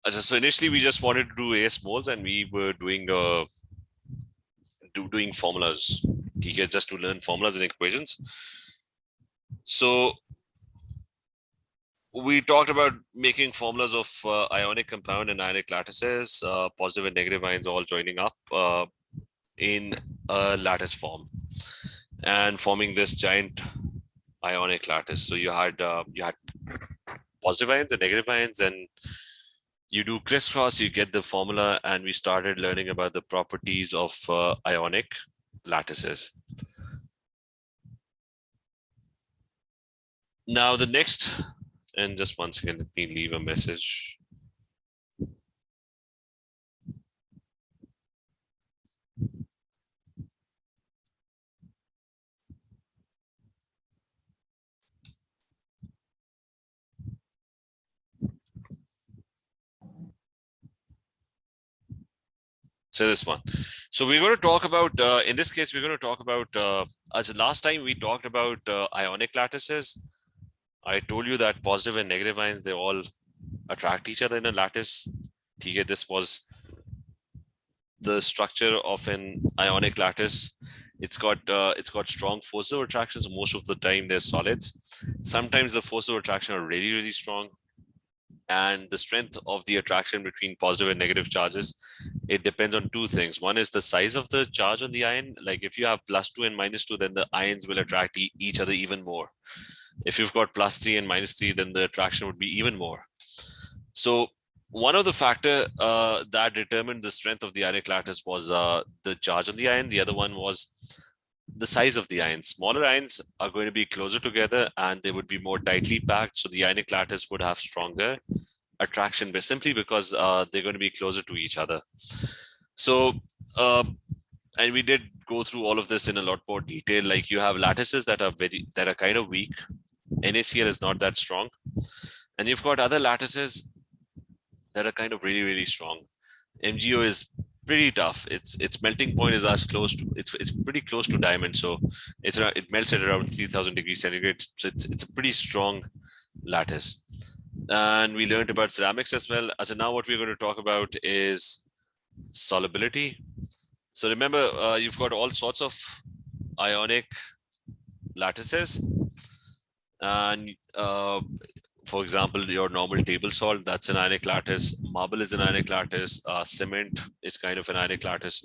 So initially we just wanted to do AS moles, and we were doing doing formulas. Okay, just to learn formulas and equations. So we talked about making formulas of ionic compound and ionic lattices, positive and negative ions all joining up in a lattice form and forming this giant ionic lattice. So you had positive ions and negative ions, and you do crisscross, you get the formula, and we started learning about the properties of ionic lattices. Now the next, and just one second, let me leave a message. So this one. So we're going to talk about, in this case, we're going to talk about, as last time we talked about ionic lattices. I told you that positive and negative ions, they all attract each other in a lattice. This was the structure of an ionic lattice. It's got strong forces of attraction. So most of the time they're solids. Sometimes the forces of attraction are really, really strong. And the strength of the attraction between positive and negative charges, it depends on two things. One is the size of the charge on the ion. Like if you have +2 and -2, then the ions will attract each other even more. If you've got +3 and -3, then the attraction would be even more. So one of the factor that determined the strength of the ionic lattice was the charge on the ion. The other one was the size of the ions. Smaller ions are going to be closer together and they would be more tightly packed. So the ionic lattice would have stronger attraction, but simply because they're going to be closer to each other. So, and we did go through all of this in a lot more detail. Like you have lattices that are kind of weak. NaCl is not that strong. And you've got other lattices that are kind of really, really strong. MgO is pretty tough. Its melting point is as close to it's pretty close to diamond, so it melts at around 3,000 degrees centigrade. So it's a pretty strong lattice. And we learned about ceramics as well. So now what we're going to talk about is solubility. So remember, you've got all sorts of ionic lattices, and for example, your normal table salt, that's an ionic lattice. Marble is an ionic lattice. Cement is kind of an ionic lattice.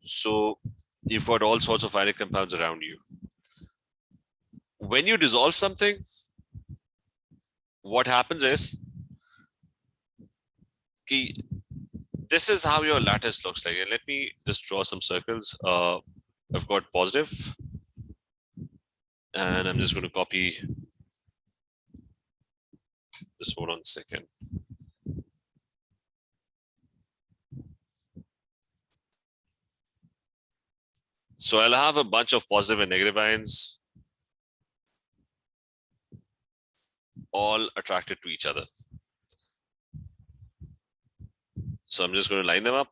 So you've got all sorts of ionic compounds around you. When you dissolve something, what happens is, this is how your lattice looks like. And let me just draw some circles. I've got positive, and I'm just going to copy. Just hold on a second. So I'll have a bunch of positive and negative ions all attracted to each other. So I'm just going to line them up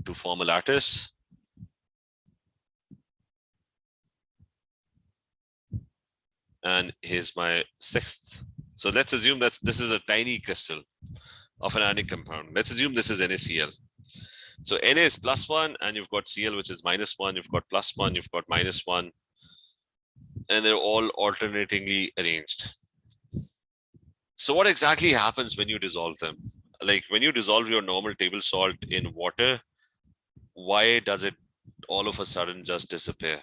to form a lattice. And here's my sixth. So let's assume that this is a tiny crystal of an ionic compound. Let's assume this is NaCl. So Na is +1, and you've got Cl, which is -1. You've got +1, you've got -1, and they're all alternatingly arranged. So what exactly happens when you dissolve them? Like when you dissolve your normal table salt in water, why does it all of a sudden just disappear?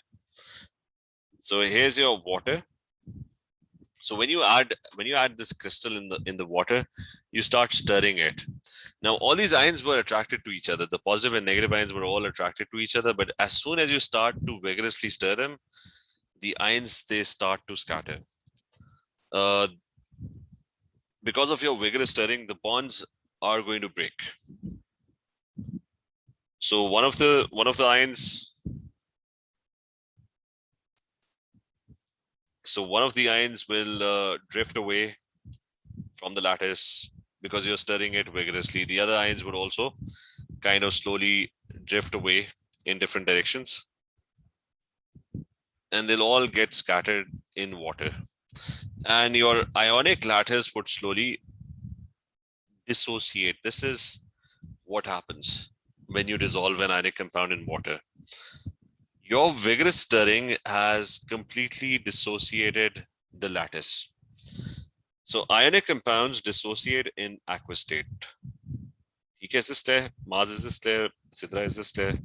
So here's your water. So when you add this crystal in the water, you start stirring it. Now all these ions were attracted to each other. The positive and negative ions were all attracted to each other. But as soon as you start to vigorously stir them, the ions, they start to scatter. Because of your vigorous stirring, the bonds are going to break. So one of the ions. So one of the ions will drift away from the lattice because you're stirring it vigorously. The other ions would also kind of slowly drift away in different directions. And they'll all get scattered in water. And your ionic lattice would slowly dissociate. This is what happens when you dissolve an ionic compound in water. Your vigorous stirring has completely dissociated the lattice. So ionic compounds dissociate in aqueous state. Is this clear? Mars, is this clear? Sidra, is this clear?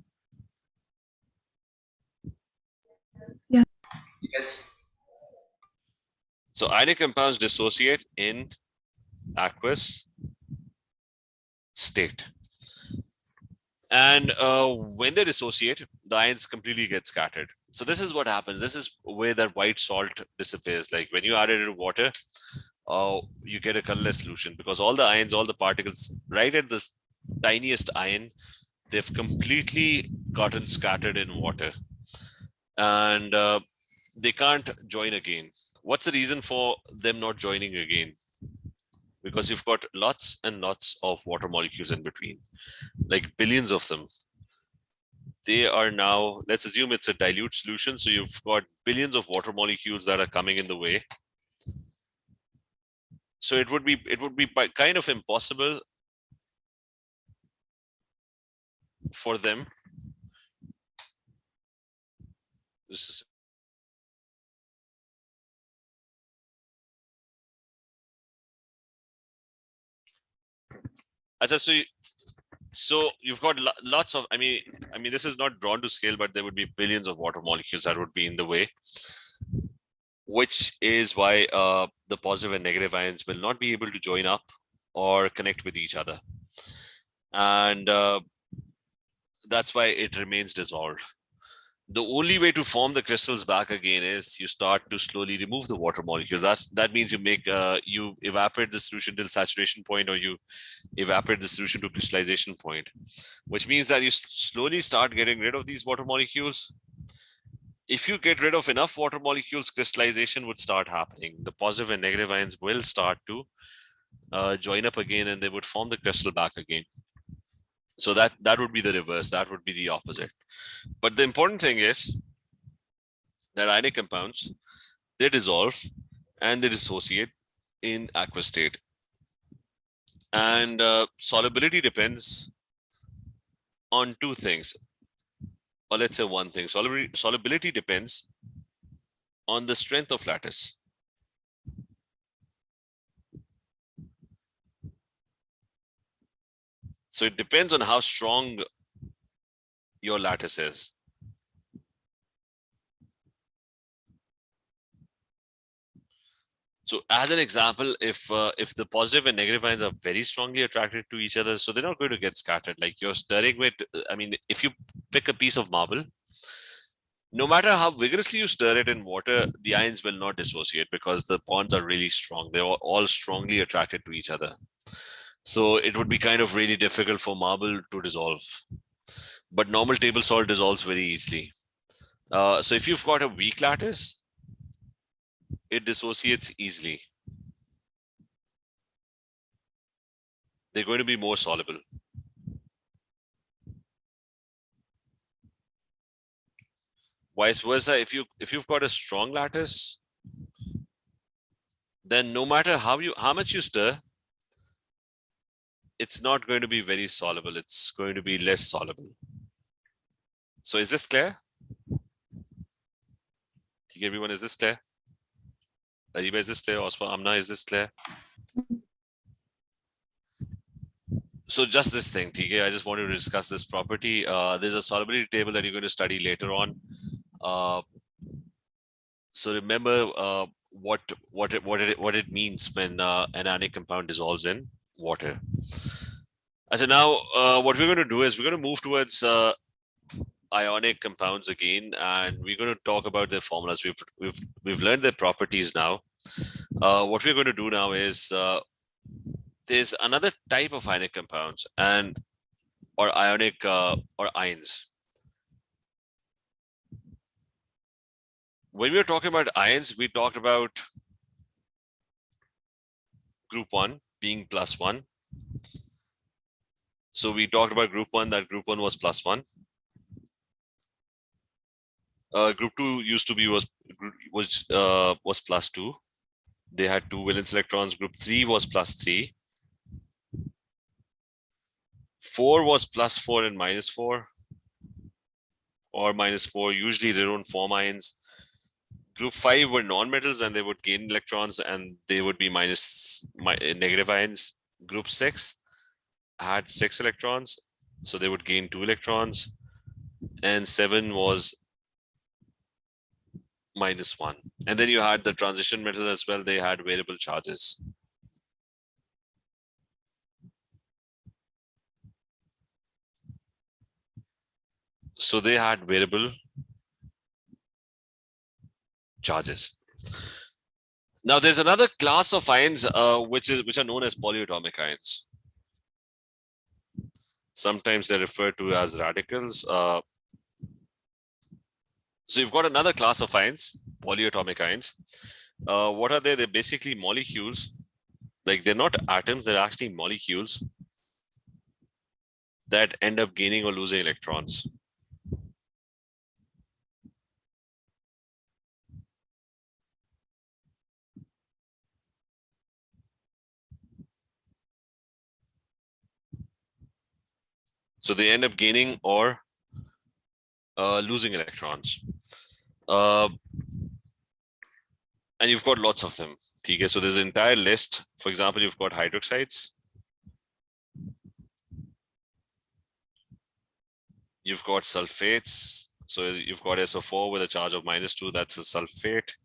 Yes. So ionic compounds dissociate in aqueous state. And when they dissociate, the ions completely get scattered. So this is what happens. This is where that white salt disappears. Like when you add it to water, you get a colorless solution because all the ions, all the particles, right at this tiniest ion, they've completely gotten scattered in water. And they can't join again. What's the reason for them not joining again? Because you've got lots and lots of water molecules in between, like billions of them. They are now, let's assume it's a dilute solution. So you've got billions of water molecules that are coming in the way. So it would be kind of impossible for them. This is so you've got lots of, I mean, this is not drawn to scale, but there would be billions of water molecules that would be in the way, which is why the positive and negative ions will not be able to join up or connect with each other. And that's why it remains dissolved. The only way to form the crystals back again is you start to slowly remove the water molecules. That means you make you evaporate the solution till saturation point, or you evaporate the solution to crystallization point, which means that you slowly start getting rid of these water molecules. If you get rid of enough water molecules, crystallization would start happening. The positive and negative ions will start to join up again, and they would form the crystal back again. So that would be the reverse. That would be the opposite. But the important thing is that ionic compounds, they dissolve and they dissociate in aqueous state. And solubility depends on two things, or let's say one thing. Solubility depends on the strength of lattice. So it depends on how strong your lattice is. So as an example, if the positive and negative ions are very strongly attracted to each other, so they're not going to get scattered. Like you're stirring with, I mean, if you pick a piece of marble, no matter how vigorously you stir it in water, the ions will not dissociate because the bonds are really strong. They're all strongly attracted to each other. So it would be kind of really difficult for marble to dissolve. But normal table salt dissolves very easily. So if you've got a weak lattice, it dissociates easily. They're going to be more soluble. Vice versa, if you've got a strong lattice, then no matter how much you stir, it's not going to be very soluble. It's going to be less soluble. So is this clear? Everyone, is this clear? Ariba, is this clear? Osman, Amna, is this clear? So just this thing, TK, I just wanted to discuss this property. There's a solubility table that you're going to study later on. So remember what it means when an ionic compound dissolves in water. So now what we're going to do is we're going to move towards ionic compounds again, and we're going to talk about their formulas. We've learned their properties now. What we're going to do now is there's another type of ionic compounds or ionic or ions. When we were talking about ions, we talked about group 1 being +1. So we talked about group 1, that group 1 was +1. Group 2 used to be was +2. They had 2 valence electrons. Group 3 was +3. 4 was +4 and -4, or -4. Usually they don't form ions. Group 5 were non-metals and they would gain electrons and they would be negative ions. Group 6 had 6 electrons, so they would gain 2 electrons. And 7 was -1. And then you had the transition metals as well. They had variable charges. So they had variable charges. Now there's another class of ions which are known as polyatomic ions. Sometimes they're referred to as radicals. So you've got another class of ions, polyatomic ions. What are they? They're basically molecules. Like they're not atoms, they're actually molecules that end up gaining or losing electrons. So they end up gaining or losing electrons. And you've got lots of them. Okay, so there's an entire list. For example, you've got hydroxides. You've got sulfates. So you've got SO4 with a charge of -2, that's a sulfate.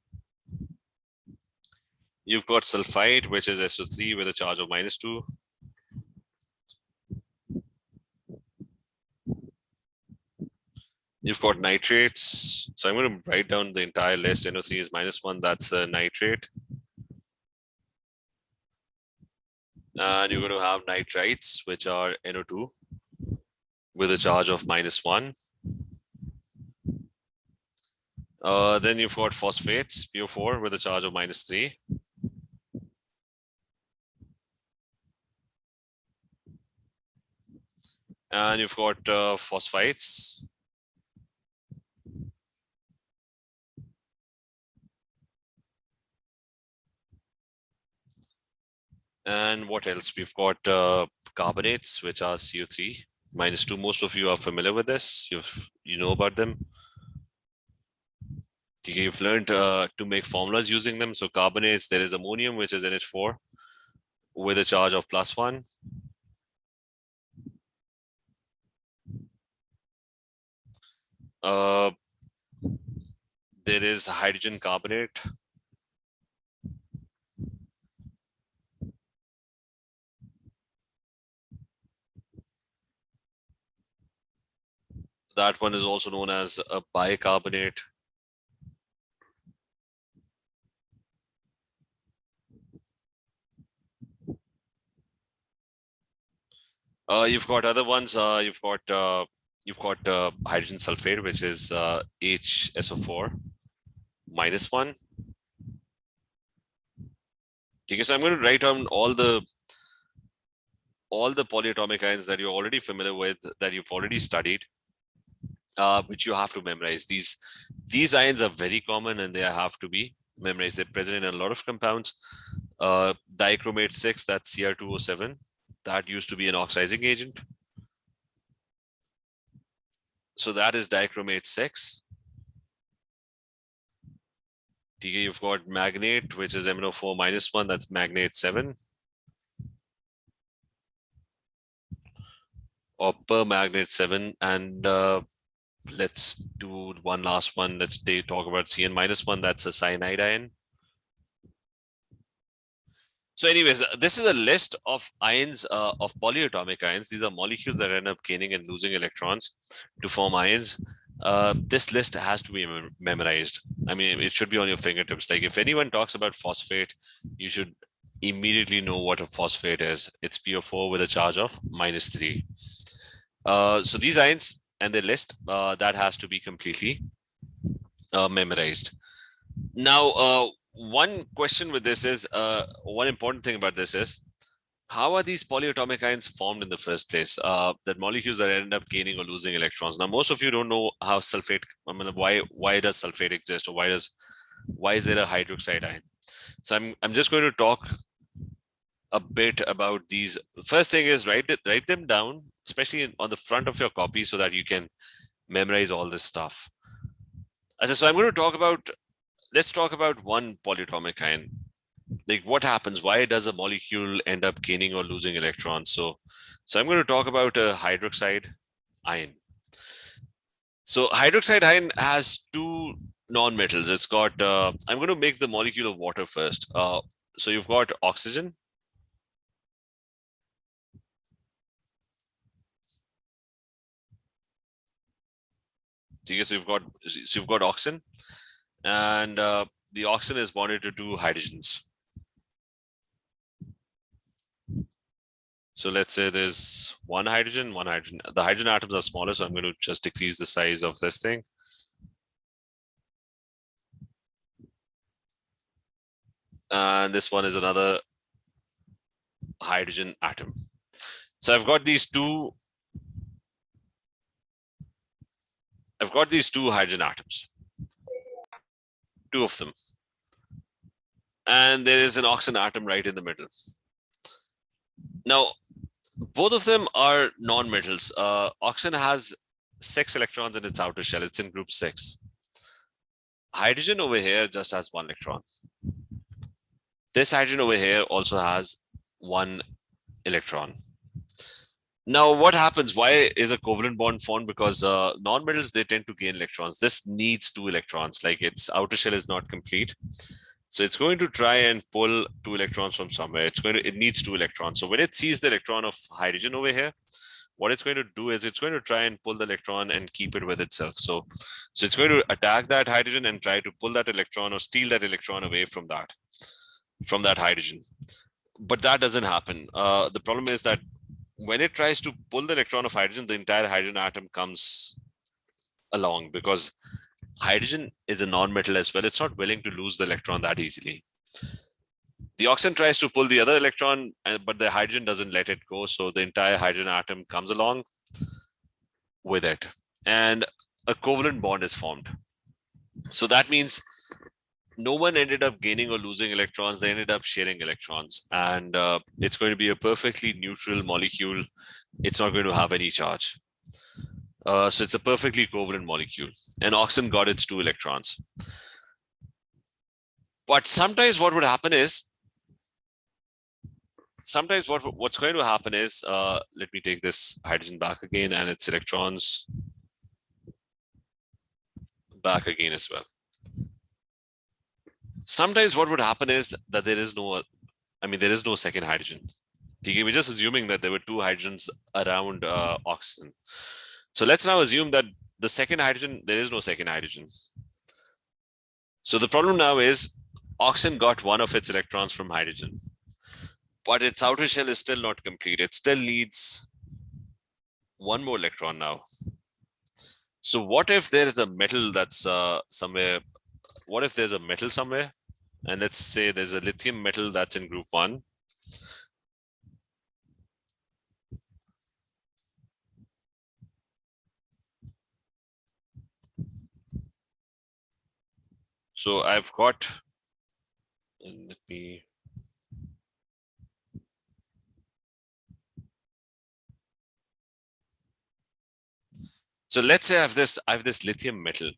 You've got sulfide, which is SO3 with a charge of -2. You've got nitrates. So I'm going to write down the entire list. NO3 is -1, that's a nitrate. And you're going to have nitrites, which are NO2 with a charge of -1. Then you've got phosphates, PO4 with a charge of -3. And you've got phosphites. And what else? We've got carbonates, which are CO3 -2. Most of you are familiar with this. You know about them. You've learned to make formulas using them. So carbonates, there is ammonium, which is NH4 with a charge of +1. There is hydrogen carbonate. That one is also known as a bicarbonate. You've got other ones. You've got hydrogen sulfate, which is HSO4 -1. Okay, so I'm going to write down all the polyatomic ions that you're already familiar with, that you've already studied, which you have to memorize. These ions are very common and they have to be memorized. They're present in a lot of compounds. Dichromate 6, that's Cr2O7. That used to be an oxidizing agent. So that is dichromate 6. You've got magnate, which is MnO4 -1, that's magnate 7. Or permagnate 7. And let's do one last one. Let's talk about Cn -1, that's a cyanide ion. So anyways, this is a list of ions, of polyatomic ions. These are molecules that end up gaining and losing electrons to form ions. This list has to be memorized. I mean, it should be on your fingertips. Like if anyone talks about phosphate, you should immediately know what a phosphate is. It's PO4 with a charge of -3. So these ions and their list, that has to be completely memorized. Now, one question with this is, one important thing about this is, how are these polyatomic ions formed in the first place? That molecules that end up gaining or losing electrons. Now, most of you don't know how sulfate, I mean, why does sulfate exist, or why is there a hydroxide ion? So I'm just going to talk a bit about these. First thing is write them down, especially on the front of your copy, so that you can memorize all this stuff. So I'm going to talk about, let's talk about one polyatomic ion. Like what happens, why does a molecule end up gaining or losing electrons? So I'm going to talk about a hydroxide ion. So hydroxide ion has two non-metals. It's got, I'm going to make the molecule of water first. So you've got oxygen. So you've got oxygen, and the oxygen is bonded to two hydrogens. So let's say there's one hydrogen. The hydrogen atoms are smaller, so I'm going to just decrease the size of this thing. And this one is another hydrogen atom. So I've got these two hydrogen atoms, two of them. And there is an oxygen atom right in the middle. Now, both of them are non-metals. Oxygen has 6 electrons in its outer shell. It's in group 6. Hydrogen over here just has 1 electron. This hydrogen over here also has 1 electron. Now, what happens? Why is a covalent bond formed? Because non-metals, they tend to gain electrons. This needs 2 electrons, like its outer shell is not complete. So it's going to try and pull 2 electrons from somewhere. It needs 2 electrons. So when it sees the electron of hydrogen over here, what it's going to do is it's going to try and pull the electron and keep it with itself. So it's going to attack that hydrogen and try to pull that electron or steal that electron away from that hydrogen. But that doesn't happen. The problem is that when it tries to pull the electron of hydrogen, the entire hydrogen atom comes along, because hydrogen is a non-metal as well. It's not willing to lose the electron that easily. The oxygen tries to pull the other electron, but the hydrogen doesn't let it go. So the entire hydrogen atom comes along with it, and a covalent bond is formed. So that means no one ended up gaining or losing electrons. They ended up sharing electrons, and it's going to be a perfectly neutral molecule. It's not going to have any charge. So it's a perfectly covalent molecule, and oxygen got its 2 electrons. But sometimes what would happen is, what's going to happen is, let me take this hydrogen back again and its electrons back again as well. Sometimes what would happen is that there is no second hydrogen. We're just assuming that there were 2 hydrogens around oxygen. So let's now assume that the second hydrogen, there is no second hydrogen. So the problem now is oxygen got 1 of its electrons from hydrogen, but its outer shell is still not complete. It still needs 1 more electron now. So what if there is a metal that's somewhere? What if there's a metal somewhere? And let's say there's a lithium metal that's in group 1. So I've got, and let me, so let's say I have this lithium metal.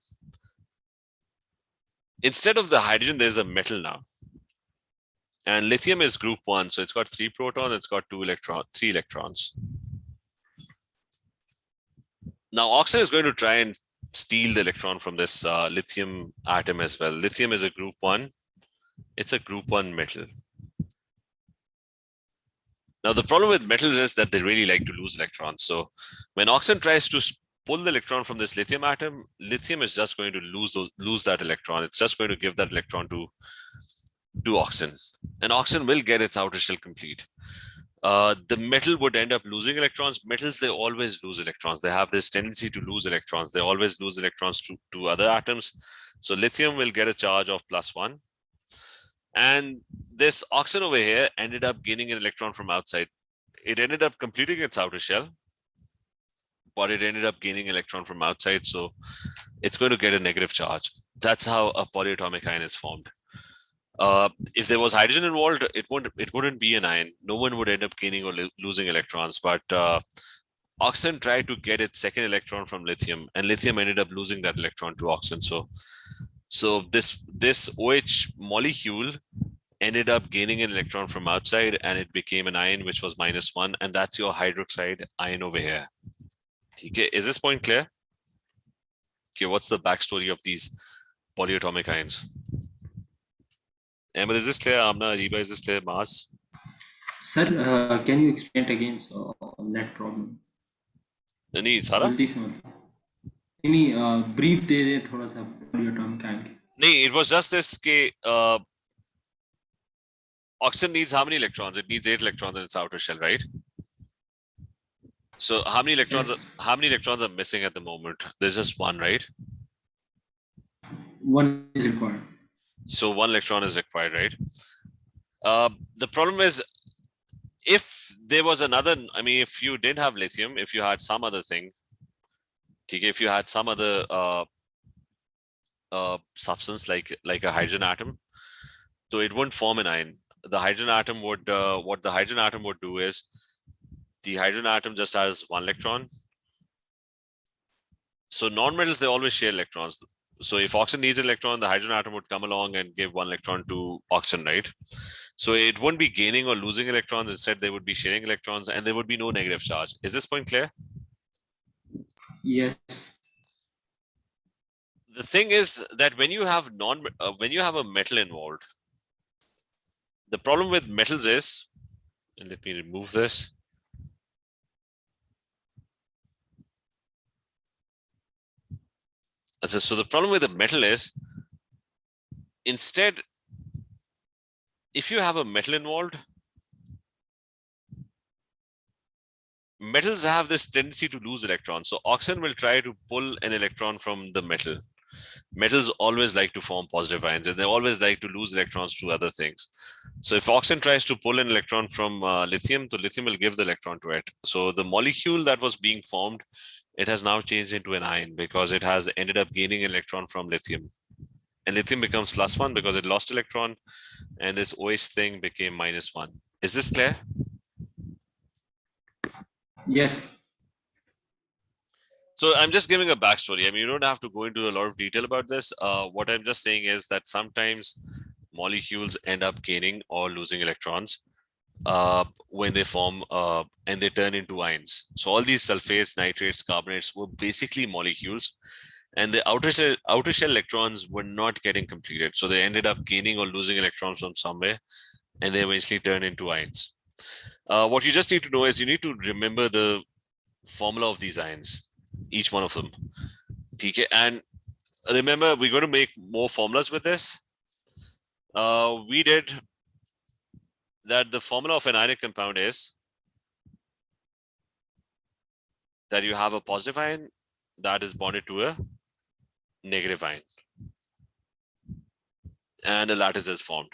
Instead of the hydrogen, there's a metal now. And lithium is group 1, so it's got 3 protons, it's got 3 electrons. Now oxygen is going to try and steal the electron from this lithium atom as well. Lithium is a group 1. It's a group 1 metal. Now the problem with metals is that they really like to lose electrons. So when oxygen tries to pull the electron from this lithium atom, lithium is just going to lose that electron. It's just going to give that electron to oxygen, and oxygen will get its outer shell complete. The metal would end up losing electrons. Metals, they always lose electrons. They have this tendency to lose electrons. They always lose electrons to other atoms. So lithium will get a charge of +1. And this oxygen over here ended up gaining an electron from outside. It ended up completing its outer shell, but it ended up gaining electron from outside. So it's going to get a negative charge. That's how a polyatomic ion is formed. If there was hydrogen involved, it wouldn't be an ion. No one would end up gaining or losing electrons. But oxygen tried to get its second electron from lithium, and lithium ended up losing that electron to oxygen. So this OH molecule ended up gaining an electron from outside, and it became an ion which was -1, and that's your hydroxide ion over here. Okay, is this point clear? Okay, what's the backstory of these polyatomic ions? Emma, is this clear? Amna, Ariba, is this clear? Mars? Sir, can you explain it again? So that problem. नहीं सारा? जल्दी से मतलब नहीं brief दे दे थोड़ा सा polyatomic ion के. नहीं, it was just this ke oxygen needs how many electrons? It needs 8 electrons in its outer shell, right? So how many electrons? Yes. How many electrons are missing at the moment? There's just one, right? One is required. So 1 electron is required, right? The problem is, if there was another, I mean, if you didn't have lithium, if you had some other thing, if you had some other substance like a hydrogen atom, so it wouldn't form an ion. The hydrogen atom would, what the hydrogen atom would do is, the hydrogen atom just has 1 electron. So non-metals, they always share electrons. So if oxygen needs an electron, the hydrogen atom would come along and give 1 electron to oxygen, right? So it wouldn't be gaining or losing electrons. Instead, they would be sharing electrons, and there would be no negative charge. Is this point clear? Yes. The thing is that when you have a metal involved, the problem with metals is, and let me remove this. So the problem with the metal is, instead, if you have a metal involved, metals have this tendency to lose electrons. So oxygen will try to pull an electron from the metal. Metals always like to form positive ions, and they always like to lose electrons to other things. So if oxygen tries to pull an electron from lithium, the lithium will give the electron to it. So the molecule that was being formed, it has now changed into an ion because it has ended up gaining an electron from lithium. And lithium becomes +1 because it lost electron, and this OH thing became -1. Is this clear? Yes. So I'm just giving a backstory. I mean, you don't have to go into a lot of detail about this. What I'm just saying is that sometimes molecules end up gaining or losing electrons when they form and they turn into ions. So all these sulfates, nitrates, carbonates were basically molecules, and the outer shell electrons were not getting completed. So they ended up gaining or losing electrons from somewhere, and they eventually turn into ions. What you just need to know is you need to remember the formula of these ions, each one of them. Okay, and remember, we're going to make more formulas with this. We did that the formula of an ionic compound is that you have a positive ion that is bonded to a negative ion, and a lattice is formed.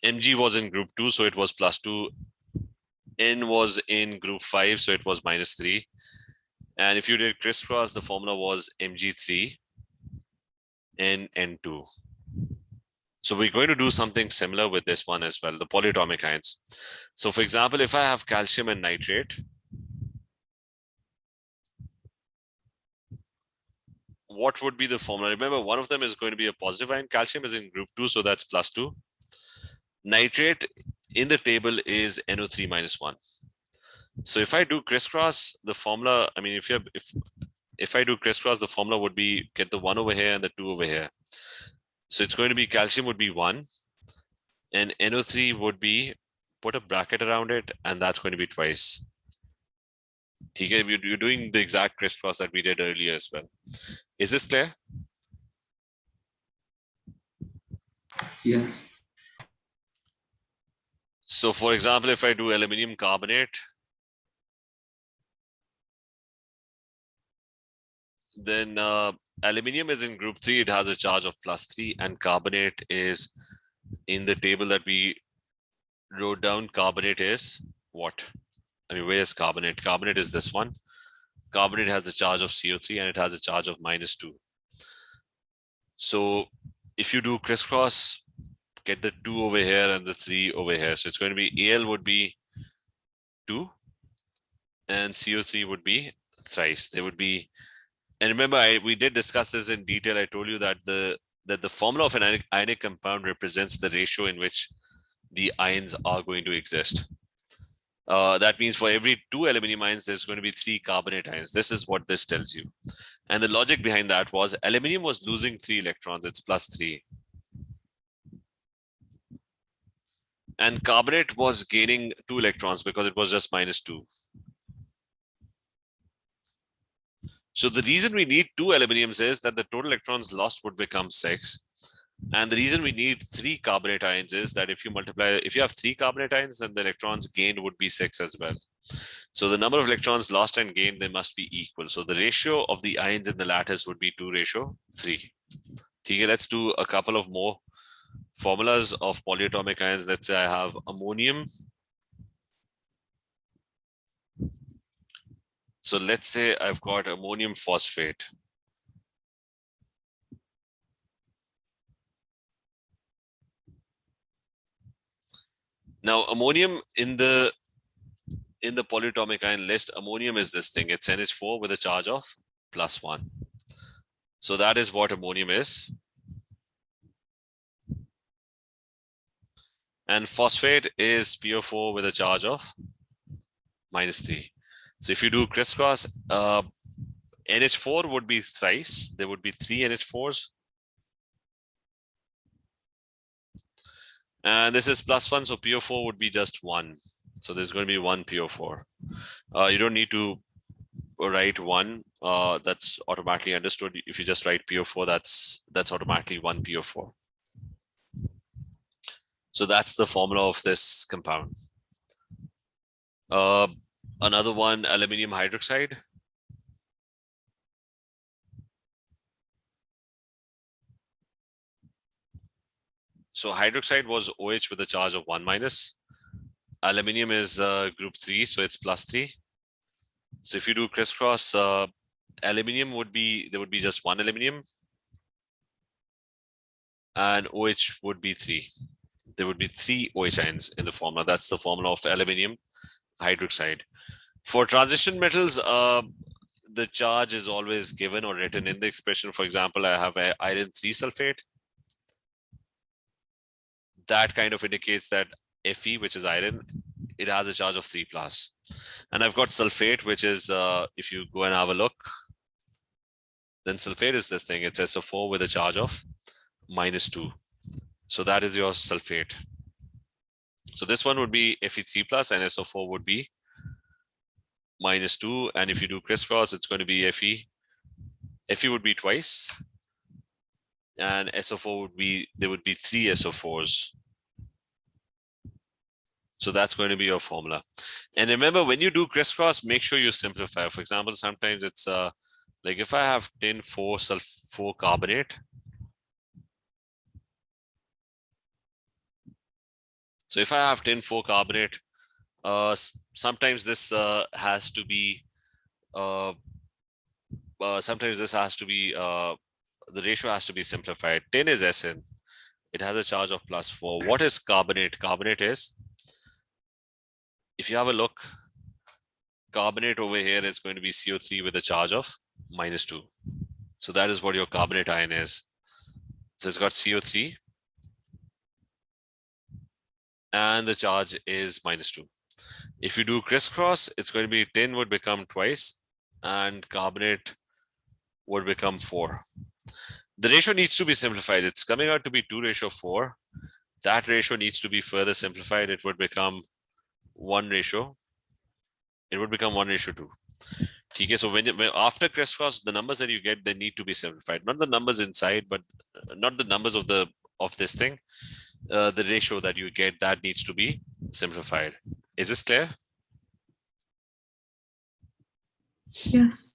Mg was in group 2, so it was +2. N was in group 5, so it was -3. And if you did crisscross, the formula was Mg3 and N2. So we're going to do something similar with this one as well, the polyatomic ions. So for example, if I have calcium and nitrate, what would be the formula? Remember, one of them is going to be a positive ion. Calcium is in group 2, so that's +2. Nitrate in the table is NO3 -1. So if I do crisscross, the formula, I mean, if I do crisscross, the formula would be get the 1 over here and the 2 over here. So it's going to be calcium would be 1, and NO3 would be, put a bracket around it, and that's going to be twice. Okay, you're doing the exact crisscross that we did earlier as well. Is this clear? Yes. So for example, if I do aluminium carbonate, then aluminium is in group 3, it has a charge of +3, and carbonate is in the table that we wrote down. Carbonate is what? I mean, where is carbonate? Carbonate is this one. Carbonate has a charge of CO3 and it has a charge of -2. So if you do crisscross, get the 2 over here and the 3 over here. So it's going to be Al would be 2 and CO3 would be thrice. They would be, and remember, we did discuss this in detail. I told you that the formula of an ionic compound represents the ratio in which the ions are going to exist. That means for every 2 aluminium ions, there's going to be 3 carbonate ions. This is what this tells you. And the logic behind that was aluminium was losing 3 electrons. It's +3. And carbonate was gaining 2 electrons because it was just -2. So the reason we need 2 aluminiums is that the total electrons lost would become 6. And the reason we need 3 carbonate ions is that if you have 3 carbonate ions, then the electrons gained would be 6 as well. So the number of electrons lost and gained, they must be equal. So the ratio of the ions in the lattice would be 2:3. Okay, let's do a couple of more formulas of polyatomic ions. Let's say I have ammonium. So let's say I've got ammonium phosphate. Now, ammonium in the polyatomic ion list, ammonium is this thing. It's NH4 with a charge of +1. So that is what ammonium is. And phosphate is PO4 with a charge of -3. So if you do crisscross, NH4 would be thrice. There would be 3 NH4s. And this is +1, so PO4 would be just 1. So there's going to be 1 PO4. You don't need to write 1. That's automatically understood. If you just write PO4, that's automatically 1 PO4. So that's the formula of this compound. Another one, aluminium hydroxide. So hydroxide was OH with a charge of 1-. Aluminium is group 3, so it's +3. So if you do crisscross, aluminium would be, there would be just 1 aluminium. And OH would be 3. There would be 3 OH ions in the formula. That's the formula of aluminium hydroxide. For transition metals, the charge is always given or written in the expression. For example, I have iron 3 sulfate. That kind of indicates that Fe, which is iron, it has a charge of 3+. And I've got sulfate, which is, if you go and have a look, then sulfate is this thing. It's SO4 with a charge of -2. So that is your sulfate. So this one would be Fe3+ and SO4 would be -2. And if you do crisscross, it's going to be Fe. Fe would be twice. And SO4 would be, there would be 3 SO4s. So that's going to be your formula. And remember, when you do crisscross, make sure you simplify. For example, sometimes it's like if I have tin 4 carbonate. So if I have tin 4 carbonate, sometimes this has to be, the ratio has to be simplified. Tin is Sn. It has a charge of +4. What is carbonate? Carbonate is, if you have a look, carbonate over here is going to be CO3 with a charge of -2. So that is what your carbonate ion is. So it's got CO3 and the charge is -2. If you do crisscross, it's going to be tin would become twice and carbonate would become 4. The ratio needs to be simplified. It's coming out to be 2:4. That ratio needs to be further simplified. It would become 1 ratio. It would become 1:2. Okay, so when after crisscross, the numbers that you get, they need to be simplified. Not the numbers inside, but not the numbers of this thing. The ratio that you get, that needs to be simplified. Is this clear? Yes.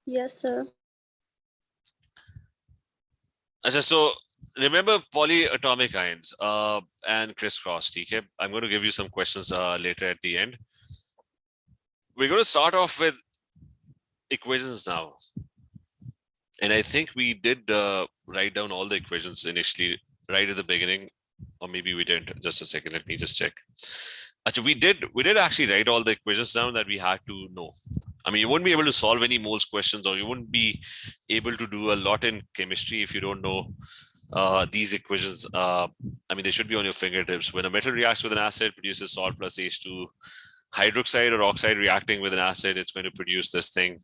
Yes, sir. So remember polyatomic ions and crisscross. Okay, I'm going to give you some questions later at the end. We're going to start off with equations now. And I think we did write down all the equations initially, right at the beginning. or maybe we didn't. Just a second, let me just check. Actually, we did actually write all the equations down that we had to know. I mean, you wouldn't be able to solve any moles questions, or you wouldn't be able to do a lot in chemistry if you don't know these equations. I mean, they should be on your fingertips. When a metal reacts with an acid, produces salt plus H2. Hydroxide or oxide reacting with an acid, it's going to produce this thing.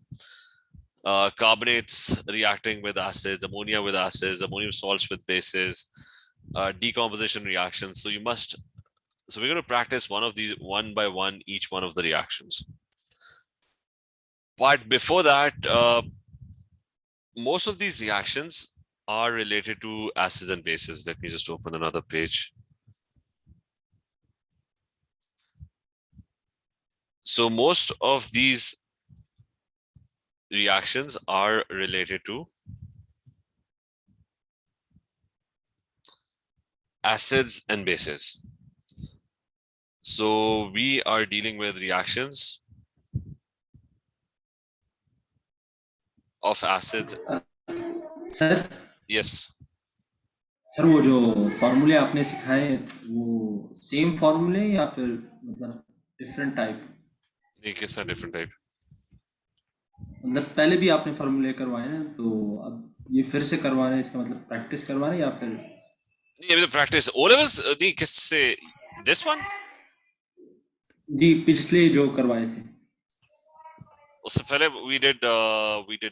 Carbonates reacting with acids, ammonia with acids, ammonium salts with bases, decomposition reactions. So we're going to practice one of these one by one, each one of the reactions. But before that, most of these reactions are related to acids and bases. Let me just open another page. So most of these reactions are related to acids and bases. So we are dealing with reactions of acids. Sir Yes. Sir वो जो फॉर्मूले आपने सिखाए वो same फॉर्मूले या फिर मतलब different type? It's a different type. मतलब पहले भी आपने फॉर्मूले करवाए ना, तो अब ये फिर से करवा रहे हैं, इसका मतलब प्रैक्टिस करवा रहे हैं या फिर? Yeah, the practice. All of us, this one? जी पिछले जो करवाए थे. So we did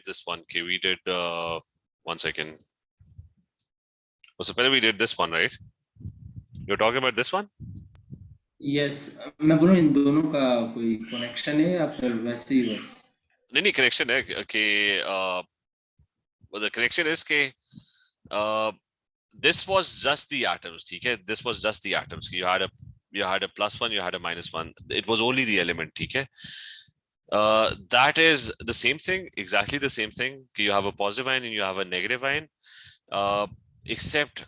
this one. Okay, we did 1 second. So we did this one, right? You're talking about this one? Yes, मैं बोल रहा हूँ इन दोनों का कोई कनेक्शन है या फिर वैसे ही बस? नहीं connection है. Okay, well, the connection is कि this was just the atoms. Okay, this was just the atoms. You had a +1, you had a -1. It was only the element. Okay. That is the same thing, exactly the same thing. You have a positive ion and you have a negative ion, except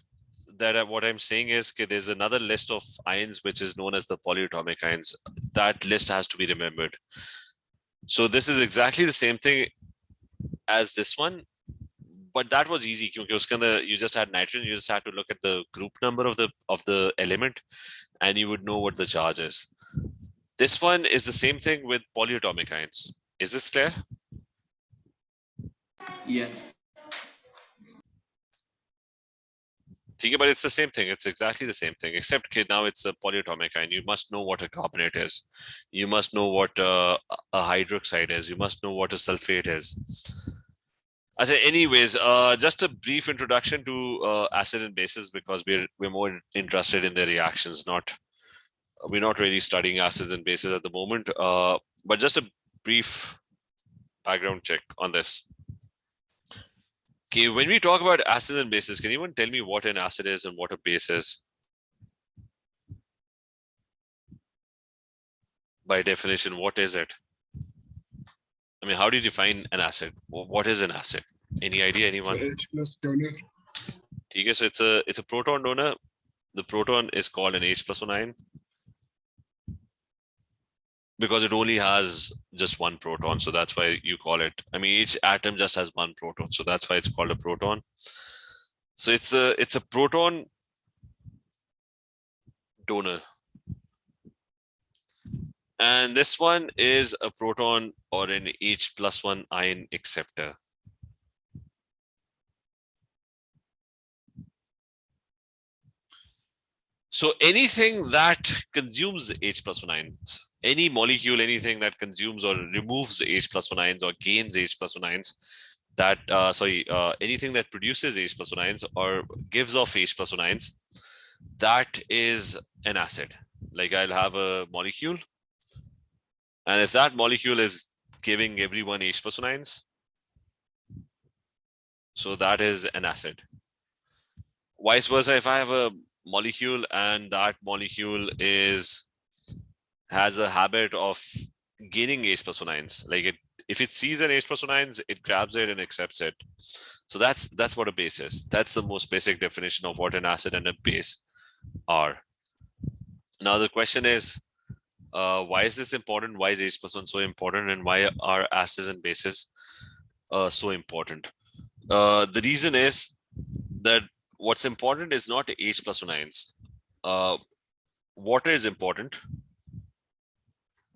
that what I'm saying is that there's another list of ions which is known as the polyatomic ions. That list has to be remembered. So this is exactly the same thing as this one, but that was easy because you just had nitrogen. You just had to look at the group number of the element, and you would know what the charge is. This one is the same thing with polyatomic ions. Is this clear? Yes. Okay, but it's the same thing. It's exactly the same thing, except now it's a polyatomic ion. You must know what a carbonate is. You must know what a hydroxide is. You must know what a sulfate is. I say, anyways, just a brief introduction to acid and bases, because we're more interested in the reactions. We're not really studying acids and bases at the moment. But just a brief background check on this. Okay, when we talk about acids and bases, can anyone tell me what an acid is and what a base is? By definition, what is it? I mean, how do you define an acid? What is an acid? Any idea, anyone? H plus donor. Okay, so it's a proton donor. The proton is called an H+1 ion because it only has just one proton. So that's why you call it. I mean, each atom just has one proton. So that's why it's called a proton. So it's a proton donor. And this one is a proton or an H+1 ion acceptor. So anything that consumes H+1 ions, any molecule, anything that consumes or removes H+1 ions or gains H+1 ions, that anything that produces H+1 ions or gives off H+1 ions, that is an acid. Like I'll have a molecule, and if that molecule is giving everyone H+1 ions, so that is an acid. Vice versa, if I have a molecule and that molecule has a habit of gaining H+1 ions, like if it sees an H+1 ions, it grabs it and accepts it. So that's what a base is. That's the most basic definition of what an acid and a base are. Now the question is, why is this important? Why is H+1 so important, and why are acids and bases so important? The reason is that what's important is not H+1 ions. water is important.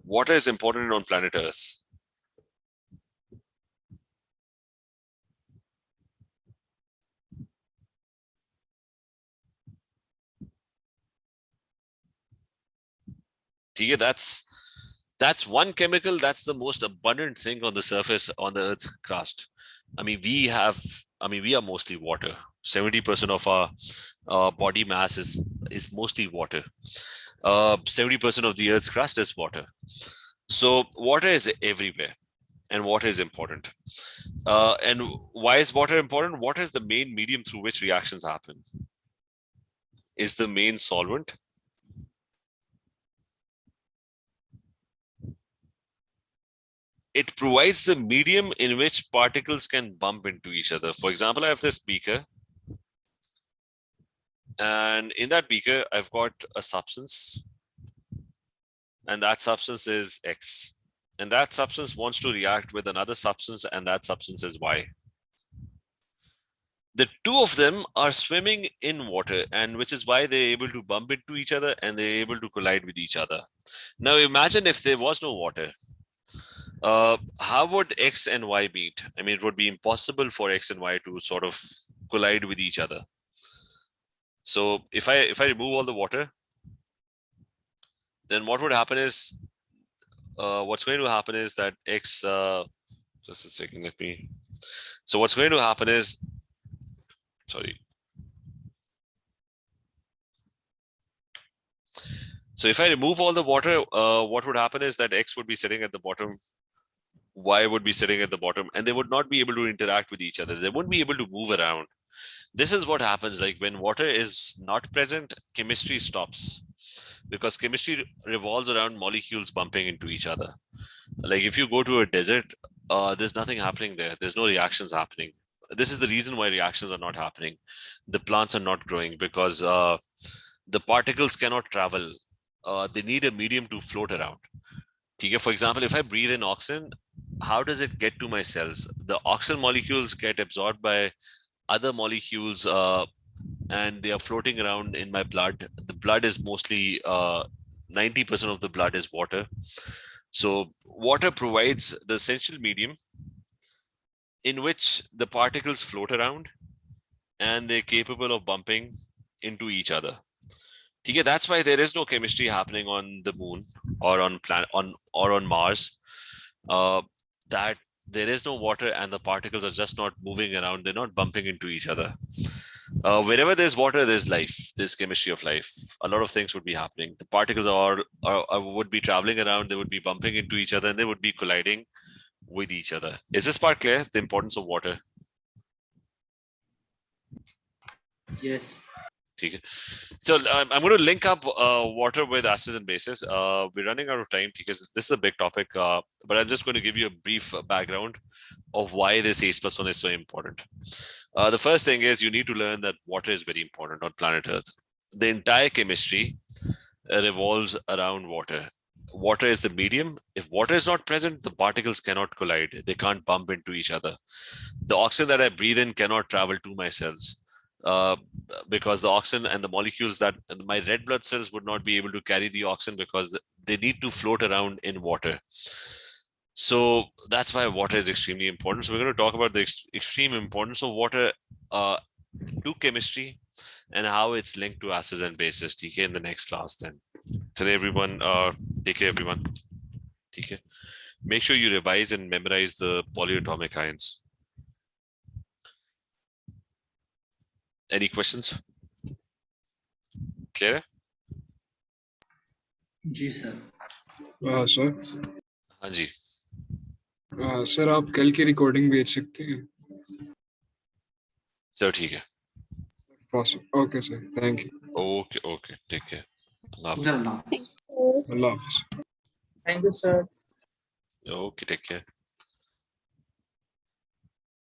Water is important on planet Earth. Okay, that's one chemical that's the most abundant thing on the surface on the Earth's crust. I mean, we are mostly water. 70% of our body mass is mostly water. 70% of the Earth's crust is water. So water is everywhere, and water is important. And why is water important? Water is the main medium through which reactions happen. Is the main solvent. It provides the medium in which particles can bump into each other. For example, I have this beaker, and in that beaker, I've got a substance, and that substance is X. And that substance wants to react with another substance, and that substance is Y. The two of them are swimming in water, and which is why they're able to bump into each other and they're able to collide with each other. Now imagine if there was no water. How would X and Y meet? I mean, it would be impossible for X and Y to sort of collide with each other. So if I remove all the water, then what would happen is, what's going to happen is that X, just a second, so what's going to happen is, sorry. So if I remove all the water, what would happen is that X would be sitting at the bottom, Y would be sitting at the bottom, and they would not be able to interact with each other. They wouldn't be able to move around. This is what happens, like when water is not present, chemistry stops, because chemistry revolves around molecules bumping into each other. Like if you go to a desert, there's nothing happening there. There's no reactions happening. This is the reason why reactions are not happening. The plants are not growing because the particles cannot travel. They need a medium to float around. Okay, for example, if I breathe in oxygen, how does it get to my cells? The oxygen molecules get absorbed by other molecules and they are floating around in my blood. The blood is mostly 90% of the blood is water. So water provides the essential medium in which the particles float around and they're capable of bumping into each other. Okay, that's why there is no chemistry happening on the moon or on Mars. That there is no water and the particles are just not moving around. They're not bumping into each other. Wherever there's water, there's life. There's chemistry of life. A lot of things would be happening. The particles would be traveling around. They would be bumping into each other and they would be colliding with each other. Is this part clear? The importance of water. Yes. Okay. So I'm going to link up water with acids and bases. We're running out of time because this is a big topic, but I'm just going to give you a brief background of why this H+1 is so important. The first thing is you need to learn that water is very important on planet Earth. The entire chemistry revolves around water. Water is the medium. If water is not present, the particles cannot collide. They can't bump into each other. The oxygen that I breathe in cannot travel to my cells. Because the oxygen and the molecules that my red blood cells would not be able to carry the oxygen because they need to float around in water. So that's why water is extremely important. So we're going to talk about the extreme importance of water to chemistry and how it's linked to acids and bases. TK in the next class then. Today, everyone, take care, everyone. TK. Make sure you revise and memorize the polyatomic ions. Any questions? Clear? Ji sir. Sir. हाँ जी. Sir आप कल की recording भेज सकते हैं? चलो ठीक है. Okay sir, thank you. Okay, take care. Allah हाफिज़. अल्लाह हाफिज़. Thank you, sir. Okay, take care.